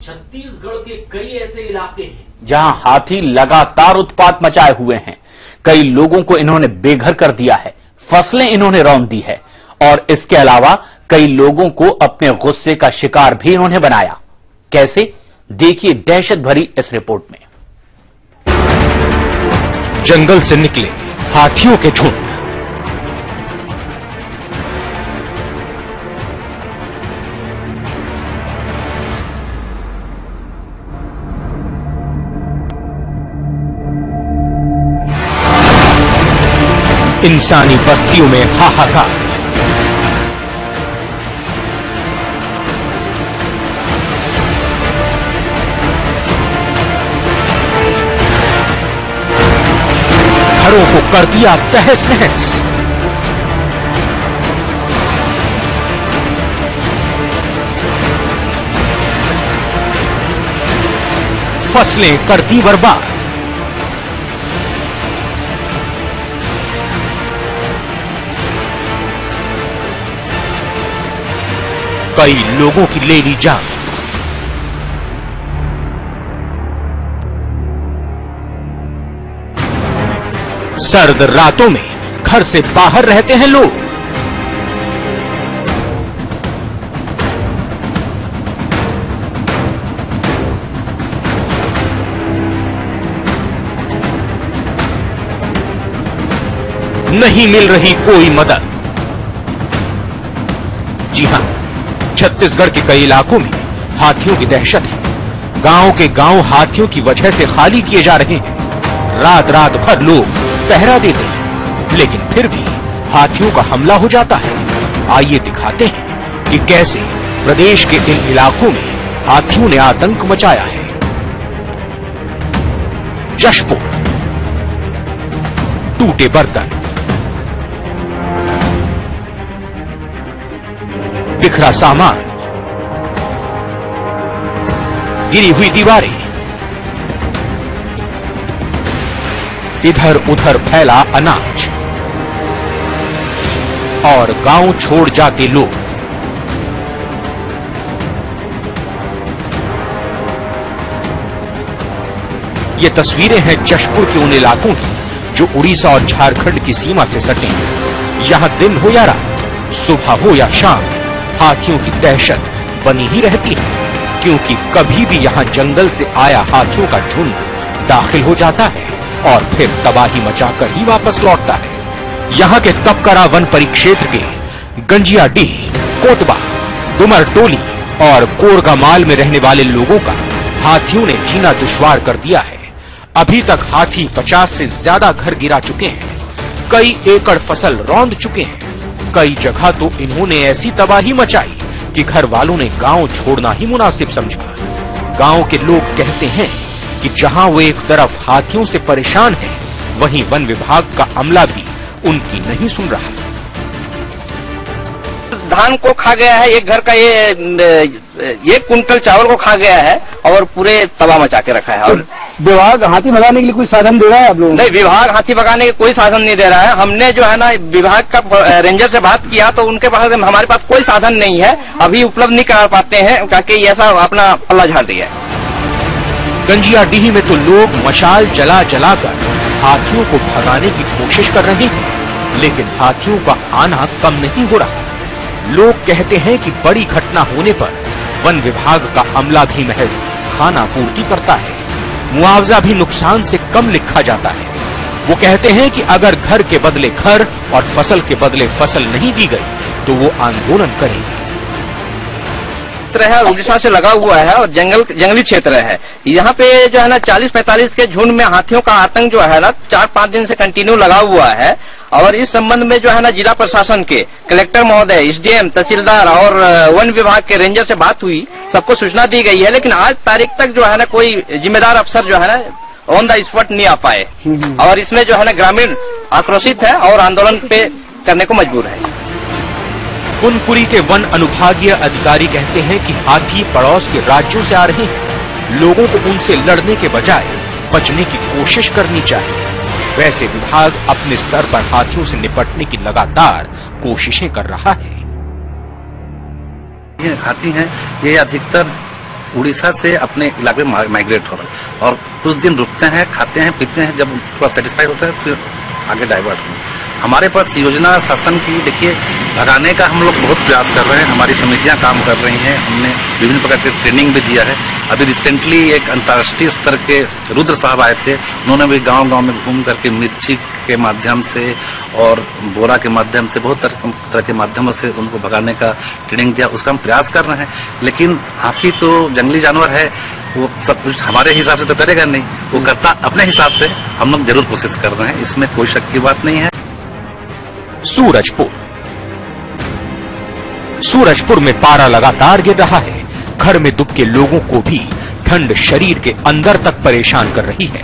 छत्तीसगढ़ के कई ऐसे इलाके हैं जहां हाथी लगातार उत्पात मचाए हुए हैं। कई लोगों को इन्होंने बेघर कर दिया है, फसलें इन्होंने रौंद दी है और इसके अलावा कई लोगों को अपने गुस्से का शिकार भी इन्होंने बनाया। कैसे, देखिए दहशत भरी इस रिपोर्ट में। जंगल से निकले हाथियों के झुंड। इंसानी बस्तियों में हाहाकार। घरों को कर दिया तहस नहस। फसलें कर दी बर्बाद। कई लोगों की ले ली जान। सर्द रातों में घर से बाहर रहते हैं लोग। नहीं मिल रही कोई मदद। जी हां, छत्तीसगढ़ के कई इलाकों में हाथियों की दहशत है। गांव के गांव हाथियों की वजह से खाली किए जा रहे हैं। रात रात भर लोग पहरा देते हैं, लेकिन फिर भी हाथियों का हमला हो जाता है। आइए दिखाते हैं कि कैसे प्रदेश के इन इलाकों में हाथियों ने आतंक मचाया है। जशपुर, टूटे बर्तन, बिखरा सामान, गिरी हुई दीवारें, इधर उधर फैला अनाज और गांव छोड़ जाते लोग। ये तस्वीरें हैं जशपुर के उन इलाकों की जो उड़ीसा और झारखंड की सीमा से सटे हैं। यहां दिन हो या रात, सुबह हो या शाम, हाथियों की दहशत बनी ही रहती है, क्योंकि कभी भी यहां जंगल से आया हाथियों का झुंड दाखिल हो जाता है और फिर तबाही मचाकर ही वापस लौटता है। यहां के तपकरा वन परिक्षेत्र के गंजियाडीह, कोतबा, डुमरटोली और कोरगामाल में रहने वाले लोगों का हाथियों ने जीना दुश्वार कर दिया है। अभी तक हाथी 50 से ज्यादा घर गिरा चुके हैं। कई एकड़ फसल रौंद चुके हैं। कई जगह तो इन्होंने ऐसी तबाही मचाई कि घर वालों ने गांव छोड़ना ही मुनासिब समझा। गांव के लोग कहते हैं कि जहां वो एक तरफ हाथियों से परेशान है, वहीं वन विभाग का अमला भी उनकी नहीं सुन रहा। धान को खा गया है, एक घर का ये कुंटल चावल को खा गया है और पूरे तबाह मचा के रखा है। और विभाग हाथी भगाने के लिए कोई साधन दे रहा है आप लोगों? नहीं, विभाग हाथी भगाने के कोई साधन नहीं दे रहा है। हमने जो है ना विभाग का रेंजर से बात किया तो उनके पास हमारे पास कोई साधन नहीं है, अभी उपलब्ध नहीं करा पाते हैं, क्योंकि ऐसा अपना पल्ला झाड़ दिया है। गंजियाडीह में तो लोग मशाल जला जलाकर हाथियों को भगाने की कोशिश कर रहे हैं, लेकिन हाथियों का आना कम नहीं हो रहा। लोग कहते हैं कि बड़ी घटना होने पर वन विभाग का अमला भी महज खाना पूर्ति करता है, मुआवजा भी नुकसान से कम लिखा जाता है। वो कहते हैं कि अगर घर के बदले घर और फसल के बदले फसल नहीं दी गई तो वो आंदोलन करेंगे। है उड़ीसा से लगा हुआ है और जंगली क्षेत्र है। यहाँ पे जो है ना 40-45 के झुंड में हाथियों का आतंक जो है ना 4-5 दिन से कंटिन्यू लगा हुआ है। और इस संबंध में जो है ना जिला प्रशासन के कलेक्टर महोदय, एसडीएम, तहसीलदार और वन विभाग के रेंजर से बात हुई, सबको सूचना दी गई है, लेकिन आज तारीख तक जो है ना कोई जिम्मेदार अफसर जो है ना ऑन द स्पॉट नहीं आ पाए। और इसमें जो है ना ग्रामीण आक्रोशित है और आंदोलन पे करने को मजबूर है। कुनकुरी के वन अनुभागीय अधिकारी कहते हैं कि हाथी पड़ोस के राज्यों से आ रहे हैं। लोगों को उनसे लड़ने के बजाय बचने की कोशिश करनी चाहिए। वैसे विभाग अपने स्तर पर हाथियों से निपटने की लगातार कोशिशें कर रहा है। ये हाथी हैं, ये अधिकतर उड़ीसा से अपने इलाके में माइग्रेट हो रहे हैं और कुछ दिन रुकते हैं, खाते हैं, पीते हैं, जब थोड़ा सेटिस्फाइड होता है फिर आगे डाइवर्ट हो। हमारे पास योजना शासन की देखिए भगाने का हम लोग बहुत प्रयास कर रहे हैं, हमारी समितियां काम कर रही हैं, हमने विभिन्न प्रकार की ट्रेनिंग भी दिया है। अभी रिसेंटली एक अंतर्राष्ट्रीय स्तर के रुद्र साहब आए थे, उन्होंने भी गांव-गांव में घूम करके मिर्ची के माध्यम से और बोरा के माध्यम से बहुत तरह के माध्यमों से उनको भगाने का ट्रेनिंग दिया, उसका हम प्रयास कर रहे हैं। लेकिन हाथी तो जंगली जानवर है, वो सब कुछ हमारे हिसाब से तो करेगा नहीं, वो करता अपने हिसाब से। हम लोग जरूर कोशिश कर रहे हैं, इसमें कोई शक की बात नहीं है। सूरजपुर में पारा लगातार गिर रहा है। घर में दुबके लोगों को भी ठंड शरीर के अंदर तक परेशान कर रही है।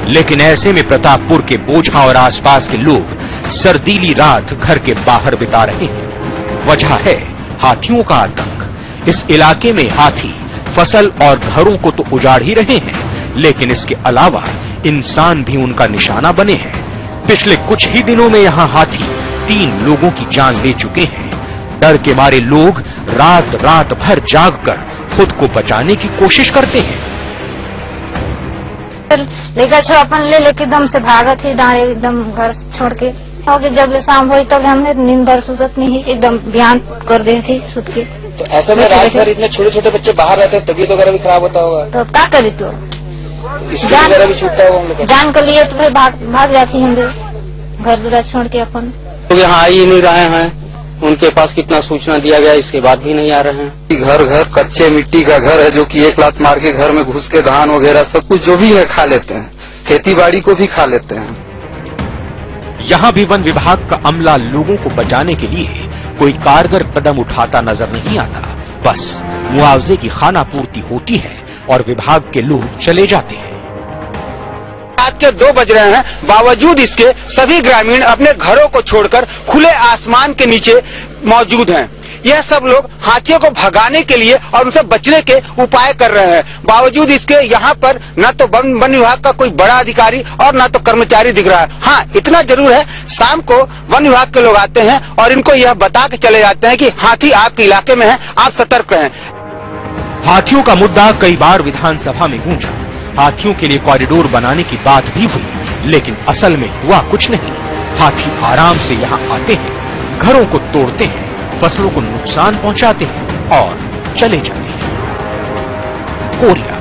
लेकिन ऐसे में प्रतापपुर के बोझा और आसपास के लोग सर्दीली रात घर के बाहर बिता रहे हैं। वजह है हाथियों का आतंक। इस इलाके में हाथी फसल और घरों को तो उजाड़ ही रहे हैं, लेकिन इसके अलावा इंसान भी उनका निशाना बने हैं। पिछले कुछ ही दिनों में यहाँ हाथी 3 लोगों की जान ले चुके हैं। डर के मारे लोग रात भर जागकर खुद को बचाने की कोशिश करते हैं। लेकर छो अपन ले लेके एकदम से भागा थी डांडे एकदम घर छोड़ के। और जब ले शाम हुई तब हमने नींद भर सुतत नहीं, एकदम बयान कर दे थी सुत के। तो ऐसे में रात भर इतने छोटे छोटे बच्चे बाहर रहते हैं, तबीयत वगैरह भी खराब होता होगा। तो क्या करी तो जान वगैरह भी छूटता होगा हम लोग। जान कर लिए तो भाग जाती हम घर दूरा छोड़ के अपन। तो यहाँ आ ही नहीं रहे हैं, उनके पास कितना सूचना दिया गया, इसके बाद भी नहीं आ रहे हैं। घर घर कच्चे मिट्टी का घर है, जो कि 1 लात मार के घर में घुस के धान वगैरह सब कुछ जो भी है खा लेते हैं, खेती बाड़ी को भी खा लेते हैं। यहाँ भी वन विभाग का अमला लोगों को बचाने के लिए कोई कारगर कदम उठाता नजर नहीं आता। बस मुआवजे की खानापूर्ति होती है और विभाग के लोग चले जाते हैं। रात के 2 बज रहे हैं, बावजूद इसके सभी ग्रामीण अपने घरों को छोड़कर खुले आसमान के नीचे मौजूद हैं। यह सब लोग हाथियों को भगाने के लिए और उनसे बचने के उपाय कर रहे हैं। बावजूद इसके यहाँ पर न तो वन विभाग का कोई बड़ा अधिकारी और न तो कर्मचारी दिख रहा है। हाँ, इतना जरूर है, शाम को वन विभाग के लोग आते हैं और इनको यह बता के चले जाते हैं कि हाथी आपके इलाके में है, आप सतर्क रहें। हाथियों का मुद्दा कई बार विधानसभा में गूंजा। हाथियों के लिए कॉरिडोर बनाने की बात भी हुई, लेकिन असल में हुआ कुछ नहीं। हाथी आराम से यहाँ आते हैं, घरों को तोड़ते हैं, फसलों को नुकसान पहुंचाते हैं और चले जाते हैं। कोरिया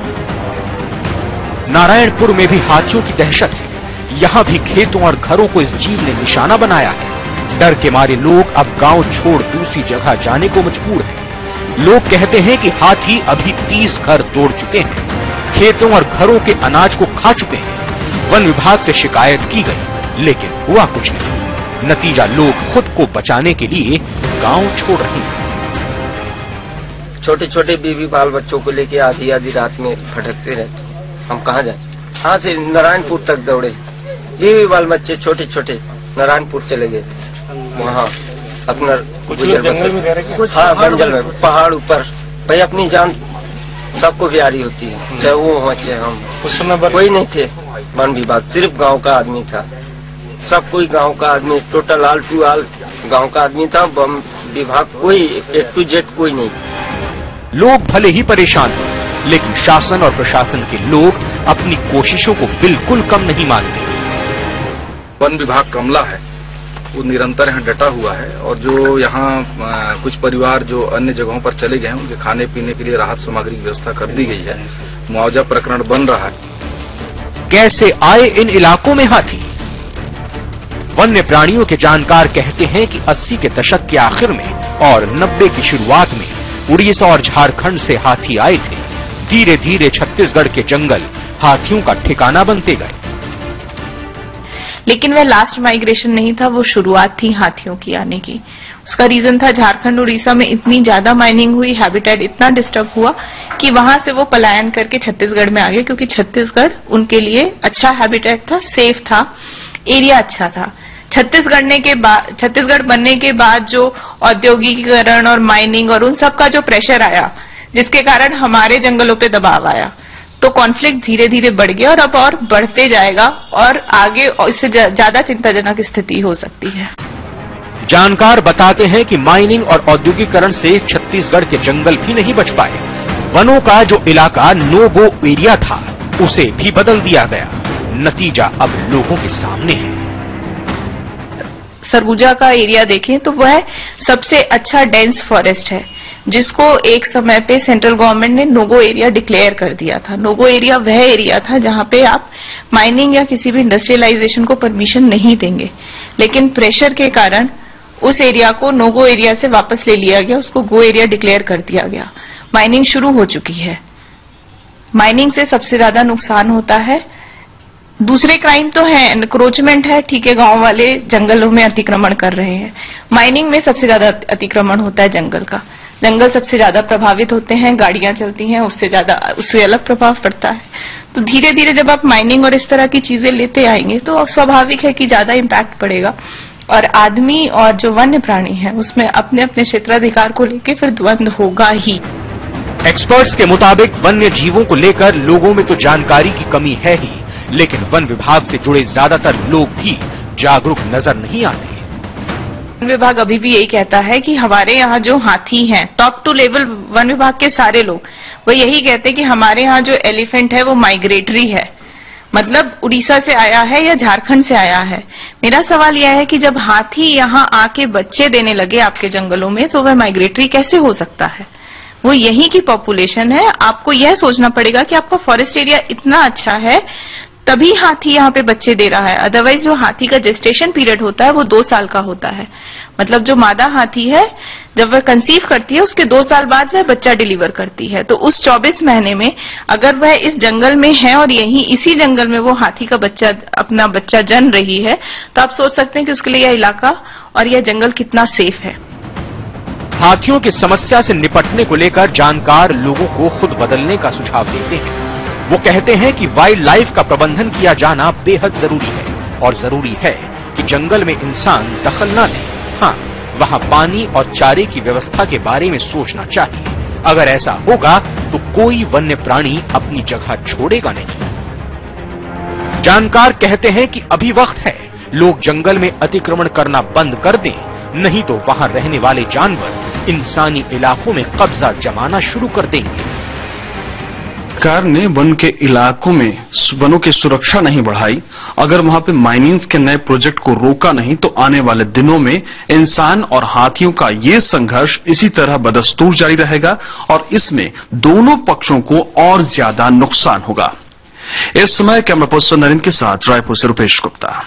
नारायणपुर में भी हाथियों की दहशत है। यहाँ भी खेतों और घरों को इस जीव ने निशाना बनाया है। डर के मारे लोग अब गांव छोड़ दूसरी जगह जाने को मजबूर हैं। लोग कहते हैं कि हाथी अभी 30 घर तोड़ चुके हैं, खेतों और घरों के अनाज को खा चुके हैं। वन विभाग से शिकायत की गई, लेकिन हुआ कुछ नहीं। नतीजा लोग खुद को बचाने के लिए गांव छोड़ रहे हैं। छोटे छोटे बीवी बाल बच्चों को लेके आधी रात में भटकते रहते, हम कहाँ जाएं? यहाँ से नारायणपुर तक दौड़े, बीवी बाल बच्चे छोटे छोटे नारायणपुर चले गए थे। वहाँ अपना हाँ, जंगल में पहाड़ ऊपर। भाई अपनी जान सबको प्यारी होती है, चाहे वो हो चाहे हम। उस समय कोई नहीं थे वन विभाग, सिर्फ गांव का आदमी था। सब कोई गांव का आदमी, टोटल ऑल टू ऑल गांव का आदमी था। वन विभाग कोई A to Z कोई नहीं। लोग भले ही परेशान हो, लेकिन शासन और प्रशासन के लोग अपनी कोशिशों को बिल्कुल कम नहीं मानते। वन विभाग का अमला है, वो निरंतर यहाँ डटा हुआ है और जो यहाँ कुछ परिवार जो अन्य जगहों पर चले गए हैं, उनके खाने पीने के लिए राहत सामग्री की व्यवस्था कर दी गई है। मुआवजा प्रकरण बन रहा है। कैसे आए इन इलाकों में हाथी? वन्य प्राणियों के जानकार कहते हैं कि 80 के दशक के आखिर में और 90 की शुरुआत में उड़ीसा और झारखंड से हाथी आए थे। धीरे धीरे छत्तीसगढ़ के जंगल हाथियों का ठिकाना बनते गए। लेकिन वह लास्ट माइग्रेशन नहीं था, वो शुरुआत थी हाथियों की आने की। उसका रीजन था झारखंड उड़ीसा में इतनी ज्यादा माइनिंग हुई, हैबिटेट इतना डिस्टर्ब हुआ कि वहां से वो पलायन करके छत्तीसगढ़ में आ गए, क्योंकि छत्तीसगढ़ उनके लिए अच्छा हैबिटेट था, सेफ था, एरिया अच्छा था। छत्तीसगढ़ बनने के बाद जो औद्योगिकीकरण और माइनिंग और उन सब का जो प्रेशर आया, जिसके कारण हमारे जंगलों पे दबाव आया, तो कॉन्फ्लिक्ट धीरे धीरे बढ़ गया और अब और बढ़ते जाएगा और आगे इससे ज्यादा चिंताजनक स्थिति हो सकती है। जानकार बताते हैं कि माइनिंग और औद्योगिकरण से छत्तीसगढ़ के जंगल भी नहीं बच पाए। वनों का जो इलाका नो गो एरिया था उसे भी बदल दिया गया। नतीजा अब लोगों के सामने है। सरगुजा का एरिया देखें तो वह सबसे अच्छा डेंस फॉरेस्ट है, जिसको एक समय पे सेंट्रल गवर्नमेंट ने नोगो एरिया डिक्लेयर कर दिया था। नोगो एरिया वह एरिया था जहां पे आप माइनिंग या किसी भी इंडस्ट्रियलाइजेशन को परमिशन नहीं देंगे, लेकिन प्रेशर के कारण उस एरिया को नोगो एरिया से वापस ले लिया गया, उसको गो एरिया डिक्लेयर कर दिया गया। माइनिंग शुरू हो चुकी है। माइनिंग से सबसे ज्यादा नुकसान होता है। दूसरे क्राइम तो है, एनक्रोचमेंट है, ठीक है, गांव वाले जंगलों में अतिक्रमण कर रहे हैं। माइनिंग में सबसे ज्यादा अतिक्रमण होता है जंगल का। जंगल सबसे ज्यादा प्रभावित होते हैं, गाड़ियां चलती हैं, उससे अलग प्रभाव पड़ता है। तो धीरे धीरे जब आप माइनिंग और इस तरह की चीजें लेते आएंगे तो स्वाभाविक है कि ज्यादा इम्पैक्ट पड़ेगा, और आदमी और जो वन्य प्राणी है उसमें अपने अपने क्षेत्राधिकार को लेकर फिर द्वंद्व होगा ही। एक्सपर्ट्स के मुताबिक वन्य जीवों को लेकर लोगों में तो जानकारी की कमी है ही, लेकिन वन विभाग से जुड़े ज्यादातर लोग भी जागरूक नजर नहीं आते। वन विभाग अभी भी यही कहता है कि हमारे यहाँ जो हाथी हैं, टॉप टू लेवल वन विभाग के सारे लोग वो यही कहते हैं कि हमारे यहाँ जो एलिफेंट है वो माइग्रेटरी है, मतलब उड़ीसा से आया है या झारखंड से आया है। मेरा सवाल यह है कि जब हाथी यहाँ आके बच्चे देने लगे आपके जंगलों में, तो वह माइग्रेटरी कैसे हो सकता है? वो यहीं की पॉपुलेशन है। आपको यह सोचना पड़ेगा कि आपका फॉरेस्ट एरिया इतना अच्छा है तभी हाथी यहाँ पे बच्चे दे रहा है, अदरवाइज जो हाथी का जेस्टेशन पीरियड होता है वो 2 साल का होता है। मतलब जो मादा हाथी है जब वह कंसीव करती है उसके 2 साल बाद वह बच्चा डिलीवर करती है। तो उस 24 महीने में अगर वह इस जंगल में है और यहीं इसी जंगल में वो हाथी का बच्चा अपना बच्चा जन्म रही है, तो आप सोच सकते हैं कि उसके लिए यह इलाका और यह जंगल कितना सेफ है। हाथियों की समस्या से निपटने को लेकर जानकार लोगों को खुद बदलने का सुझाव देते हैं। वो कहते हैं कि वाइल्ड लाइफ का प्रबंधन किया जाना बेहद जरूरी है, और जरूरी है कि जंगल में इंसान दखल न दे। हाँ, वहाँ पानी और चारे की व्यवस्था के बारे में सोचना चाहिए। अगर ऐसा होगा तो कोई वन्य प्राणी अपनी जगह छोड़ेगा नहीं। जानकार कहते हैं कि अभी वक्त है, लोग जंगल में अतिक्रमण करना बंद कर दें, नहीं तो वहाँ रहने वाले जानवर इंसानी इलाकों में कब्जा जमाना शुरू कर देंगे। सरकार ने वन के इलाकों में वनों की सुरक्षा नहीं बढ़ाई, अगर वहां पे माइनिंग के नए प्रोजेक्ट को रोका नहीं, तो आने वाले दिनों में इंसान और हाथियों का ये संघर्ष इसी तरह बदस्तूर जारी रहेगा और इसमें दोनों पक्षों को और ज्यादा नुकसान होगा। इस समय कैमरा पर्सन नरेंद्र के साथ रायपुर से रुपेश गुप्ता।